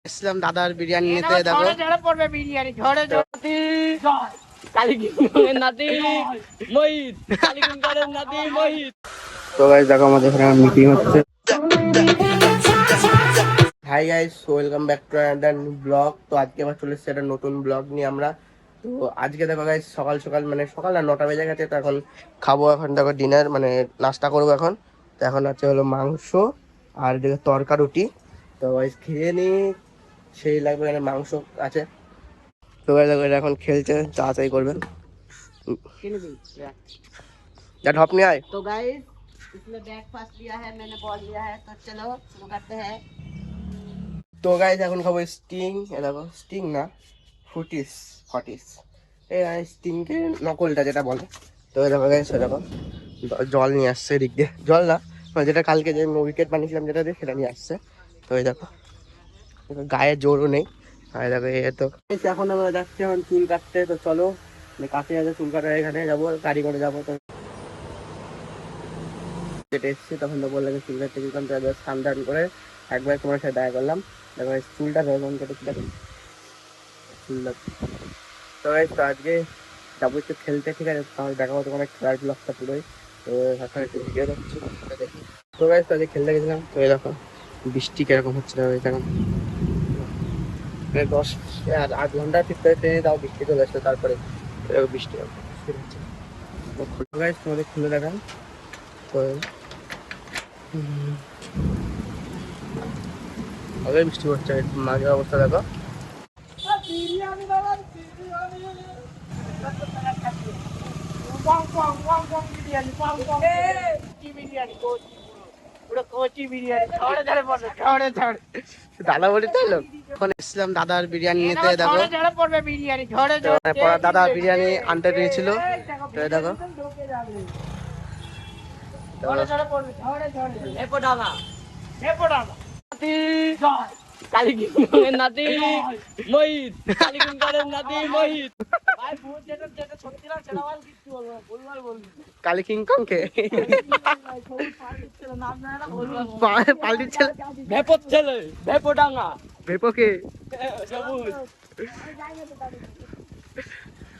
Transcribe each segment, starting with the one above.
ইসলাম দাদার বিরিয়ানি নিতে দেখো ঝড়ে পড়বে বিরিয়ানি ঝড়ে ঝড়ে নাতি মহিত কালীগঞ্জের নাতি মহিত। তো গাইস দেখো আমাদের এখানে মিটিং হচ্ছে। Hi guys, welcome back to another blog. তো আজকে আবার চলে এসেছে একটা নতুন ব্লগ নিয়ে আমরা। তো আজকে দেখো গাইস সকাল সকাল মানে সকাল না 9টা বেজে গেছে। তো এখন খাবো, এখন দেখো ডিনার মানে নাস্তা করবো এখন। তো এখন হচ্ছে হলো মাংস আর এদিকে তরকা রুটি। তো গাইস খেয়ে নি, সেই লাগবে, এখানে মাংস আছে। তো গাইস দেখো এটা এখন খেলছে, তাড়াতাড়ি করবে। जा ढॉप नहीं आए। तो गाइस इसने ब्रेकफास्ट लिया है, मैंने बॉल लिया है, तो चलो शुरू करते हैं। তো গাইস এখন খাবো স্টিং। এ দেখো স্টিং না, ফুটিস ফটিস, এই স্টিংকে নকলটা যেটা বলে। তো এই দেখো গাইস, দেখো জল নিয়ে আসছে এদিক দিয়ে, জল না মানে যেটা কালকে যে উইকেট বানিয়েছিলাম যেটা দিয়ে সেটা নিয়ে আসছে। তো এই দেখো গায়ে জোরও নেই। আর দেখো এ তো এখন আমরা যাচ্ছি এখন চুল কাটতে। তো চলো কাছে যাবো, চুল কাটার এখানে যাবো, গাড়ি করে যাবো। তো যেটা এসছে তখন তো বললাম চুল কাটতে গেলাম, তো স্নান টান করে একবার তোমার সাথে দেখা করলাম। দেখো চুলটা ভেবে কেটেছি, দেখো চুলটা। তো তো আজকে যাবো একটু খেলতে, ঠিক আছে? তাহলে দেখাবো তোমার খেলার ব্লগটা পুরোই। তো এখন একটু ভিডিও দেখছি, দেখি। তো গাইস তো আজকে খেলতে গেছিলাম। তো এই দেখো বৃষ্টি কিরকম হচ্ছে দেখো, মানে 10 আর 8 ঘন্টা ঠিক করে ট্রেনে তাও বৃষ্টি চলে আসছে, তারপরে বৃষ্টি হচ্ছে। তো গাইস তোমাদের খুলে দেখান। তো আগে বৃষ্টি হচ্ছে, মাঝের অবস্থা দেখো। দাদা বলি তো এখন এসেছিলাম দাদার বিরিয়ানি নিতে দেখো। দাদা বিরিয়ানি আনতে দিয়েছিল। তো দেখো কালীগঞ্জের নাতি মহিত কালীগঞ্জের নাতি মহিত। ভাই ভূত যেটা যেটা সত্যি না সেটা বল, কিচ্ছু বলবো না, ভুলভাল বলবি। কালী কিং কংকে পাল্টি ছেলে, ভেপত ছেলে, ভেপডাঙ্গা, ভেপোকে সবুজ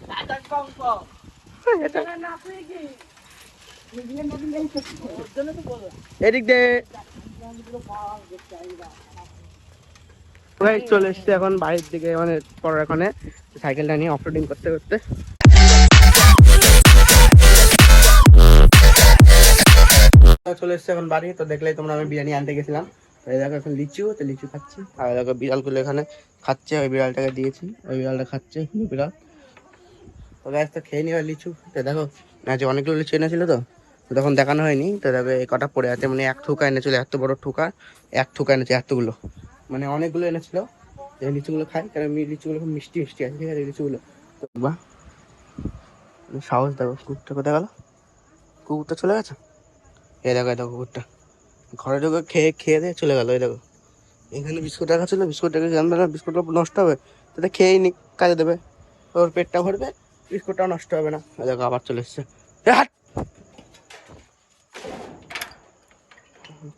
দাদার কঙ্ক এদিক দে। চলে এসছে এখন বাড়ির দিকে, মানে পরের এখানে সাইকেলটা নিয়ে অফরোডিং করতে করতে। চলে এসছে এখন বাড়ি। তো দেখলেই তোমরা আমি বিরিয়ানি আনতে গেছিলাম। তো এই দেখো এখন লিচু, তো লিচু খাচ্ছি। আর দেখো বিড়ালগুলো এখানে খাচ্ছে, ওই বিড়ালটাকে দিয়েছি, ওই বিড়ালটা খাচ্ছে, বিড়াল। তো গ্যাস তো খেয়ে নিও লিচু। তো দেখো যে অনেকগুলো লিচু এনেছিল, তো তখন দেখানো হয়নি। তো দেখো এই কটা পড়ে আছে, মানে এক ঠোকা এনেছিল, এত বড় ঠোকা, এক ঠোকা এনেছে এতগুলো, মানে অনেকগুলো এনেছিল। এই লিচুগুলো খাই, কারণ লিচুগুলো খুব মিষ্টি মিষ্টি আছে, ঠিক আছে লিচুগুলো। তো বাহ সাহস দেখো, কুকুরটা কোথায় গেল? কুকুরটা চলে গেছে। এই দেখো, এই দেখো কুকুরটা ঘরে ঢুকে খেয়ে খেয়ে দিয়ে চলে গেল। এই দেখো এখানে বিস্কুট রাখা ছিল, বিস্কুট রেখে জানবে না বিস্কুটটা নষ্ট হবে, তাতে খেয়েই নি, কাজে দেবে, ওর পেটটা ভরবে, বিস্কুটটাও নষ্ট হবে না। এই দেখো আবার চলে এসছে।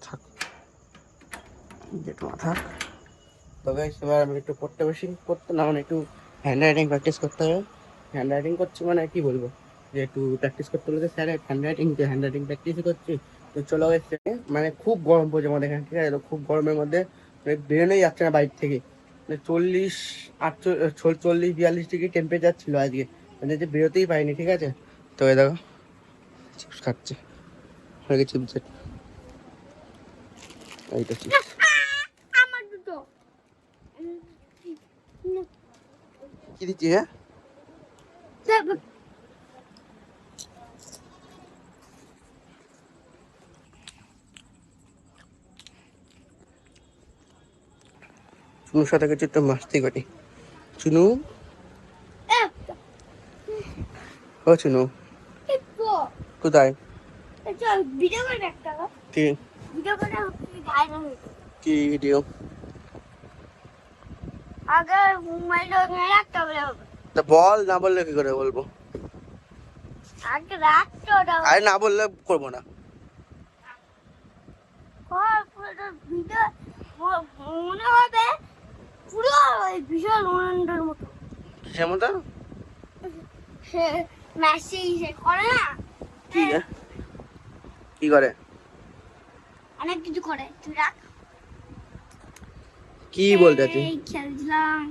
থাক যেটু থাক। তবে এবার আমি একটু পড়তে বসি, পড়তে না মানে একটু হ্যান্ড রাইটিং প্র্যাকটিস করতে হবে। হ্যান্ড রাইটিং করছি মানে কি বলবো, যে একটু প্র্যাকটিস করতে বলেছে স্যার হ্যান্ড রাইটিং প্র্যাকটিসই করছি। তো চলো এসছে, মানে খুব গরম পড়ছে আমাদের এখানে, ঠিক আছে? তো খুব গরমের মধ্যে বেরোনোই যাচ্ছে না বাইরে থেকে, মানে 40-42 টেম্পারেচার ছিল আজকে, মানে যে বেরোতেই পারিনি, ঠিক আছে? তো এই দেখো চিপস খাচ্ছে, হয়ে গেছে চিপস, এইটা চিপস। কি দিচ্ছি হ্যাঁ? চুনুর সাথে কিছু একটু মাস্তি করি। চুনু, ও চুনু কোথায়? কি কি ভিডিও? তা বল, না বললে কি করে বলবো? আরে না বললে করবো না। মনে হবে বিশাল রোনাল্ডোর মতো কিসের মতো? সে মেসি সে করে না কি কি করে? অনেক কিছু করে তুই রাখ কি বলতে চাচ্ছিস? এই খেলছিলাম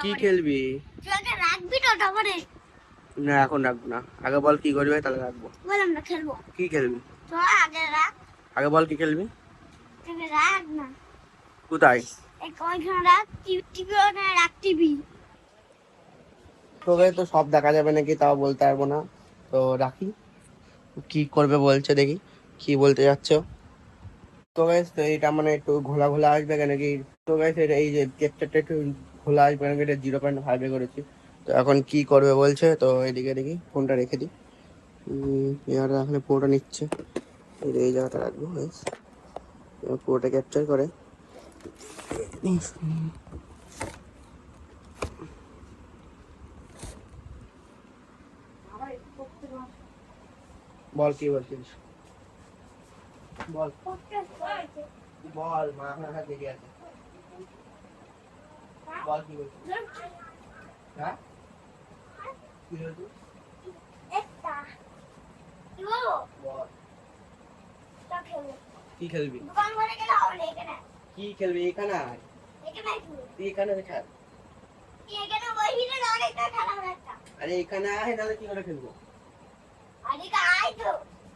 কি খেলবি? তুই আগে রাখবি তো তারপরে না এখন রাখবো না, আগে বল কি করবি তাহলে রাখবো। বললাম না খেলবো কি খেলবি? তো আগে রাখ আগে বল কি খেলবি? তুই রাখ না কোথায়? এই ওইখানে রাখ টিভি ওখানে রাখ টিভি তোকে তো সব দেখা যাবে নাকি তাও বলতে পারবো না, তো রাখি। কি করবে বলছে দেখি, কি বলতে যাচ্ছ? তো গাইস এইটা মানে একটু ঘোলা ঘোলা আসবে কেন কি? তো গাইস এই যে টেক্সচারটা একটু ঘোলা আসবে কেন কি? এটা 0.5 করেছি। তো এখন কি করবে বলছে, তো এদিকে দেখি ফোনটা রেখে দিই। এবার এখানে পুরোটা নিচ্ছে, এই জায়গাটা রাখবো গাইস, পুরোটা ক্যাপচার করে। বল কি বলছিস? বল বল, মা এখন হাত দেখে আছে। বল কি বলছিস? হ্যাঁ কি বলছিস? একটা কি বলবো বল তা খেলবো কি খেলবি? দোকান ঘরে গেলে হবে না এখানে কি খেলবি? এখানে আয়, এখানে খেলবো তুই এখানে খেল। এখানে ওই ভিতরে অনেকটা খেলা হবে একটা আরে এখানে আয়, তাহলে কি করে খেলবো? এদিকে আয় তো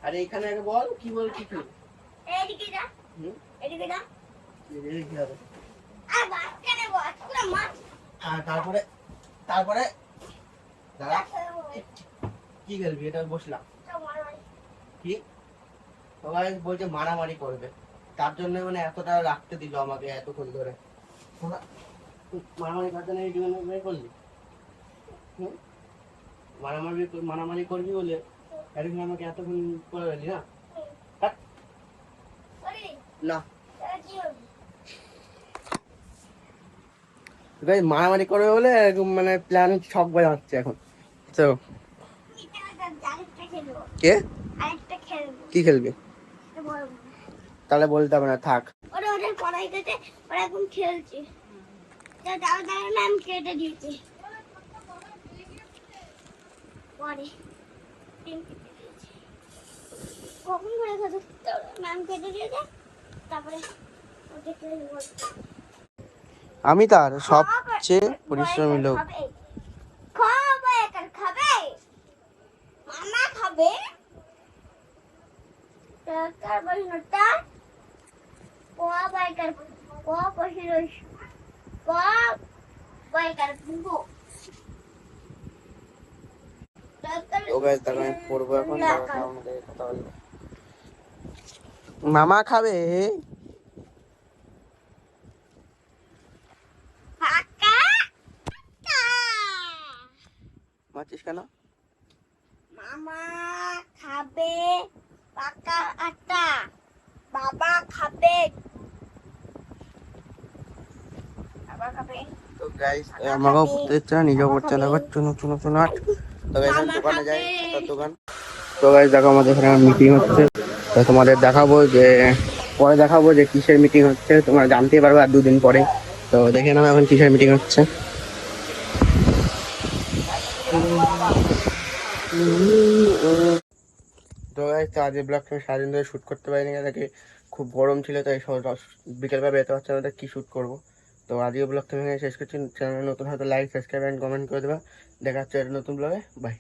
আরে এখানে আগে বল কি বল কি খেলবি? এদিকে যা হুম এদিকে যা এই কি হবে? আর বাচ্চানে বল পুরো মাছ আর তারপরে তারপরে দাঁড়া, কি খেলবি? এটা বসলাম কি? সবাই বলছে মারামারি করবে, তার জন্য মানে এতটা রাখতে দিল আমাকে এতক্ষণ ধরে। তোরা মারামারি করতে না, এই বের করলি? হুম? মারামারি করবি বলে এতক্ষণ আমাকে এতক্ষণ করে গেলি না? হাট। না গাইস, মারামারি করবে বলে এরকম মানে প্ল্যান ছক বাজাচ্ছে এখন। তো কে আরেকটা খেলবো কি খেলবি? বলবো তাহলে বলতে হবে না, থাক। ওরা ওদের পড়াইতে ওরা এখন খেলছে দাদা দাদা ম্যাম কেটে দিয়েছে পরে কখন করে খেতে ম্যাম কেটে দিয়েছে তারপরে ওদের খেলবো আমি তার সবচেয়ে পরিশ্রমী লোক। খাবে একার খাবে মামা খাবে তার বহিনটা কোয়া বাইকার কোয়া বহির কোয়া বাইকার বুবু ও গাইস দেখো আমি পড়বো এখন, আমাদের কথা বলবো। মামা খাবে? কাকা মারছিস কেন? মামা খাবে পাকা আটা বাবা খাবে বাবা খাবে তো গাইস আমাকেও পড়তে ইচ্ছা, নিজেও পড়তে লাগবে। চুনো চুনো চুনো আট। তো গাইস আমি দোকানে যাই, একটা দোকান। তো গাইস দেখো আমাদের এখানে মিটিং হচ্ছে, তো তোমাদের দেখাবো যে পরে দেখাবো যে কিসের মিটিং হচ্ছে, তোমরা জানতেই পারবে আর 2 দিন পরে। তো দেখে নাও এখন কিসের মিটিং হচ্ছে। তো গাইস তো আজকে ব্লগটা আমি সারাদিন ধরে শ্যুট করতে পারিনি, কেন কি খুব গরম ছিল, তাই বিকেলবেলা বেরোতে পারছিলাম না, কি শ্যুট করবো। তো আজকে ব্লগটা আমি শেষ করছি। চ্যানেল নতুন হয়তো লাইক সাবস্ক্রাইব অ্যান্ড কমেন্ট করে দেবা। দেখা হচ্ছে একটা নতুন ব্লগে, বাই।